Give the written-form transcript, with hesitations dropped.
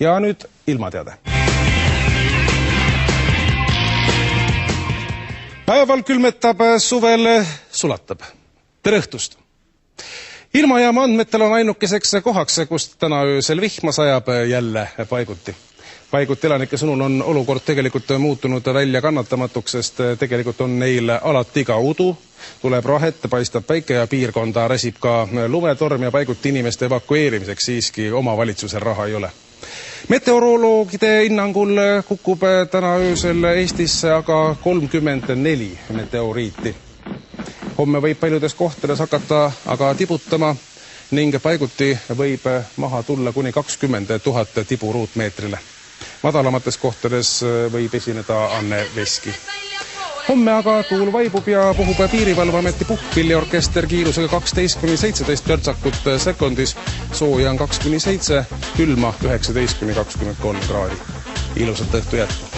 Ja nüüd ilmateade. Päeval külmetab, suvel sulatab. Tere õhtust! Ilmajaama andmetel on ainukeseks kohaks, kust täna öösel vihma sajab jälle paiguti. Paiguti elanike sõnul on olukord tegelikult muutunud välja kannatamatuks, sest tegelikult on neil alati ka udu, tuleb rahet, paistab päike ja piirkonda räsib ka lumetorm ja paiguti inimeste evakueerimiseks siiski omavalitsusel raha ei ole. Meteoroloogide hinnangul kukub täna öösel Eestisse aga 34 meteoriiti. Homme võib paljudes kohtades hakata aga tibutama ning paiguti võib maha tulla kuni 20 000 tibu ruutmeetrile. Madalamates kohtades võib esineda Anne Veski. Homme aga tuul vaibub ja puhub Piirivalveameti puhkpilliorkester kiirusega 12–17 törtsakut sekundis, sooja on 2–7, külma 19–23 kraadi. Ilusat õhtu jätku!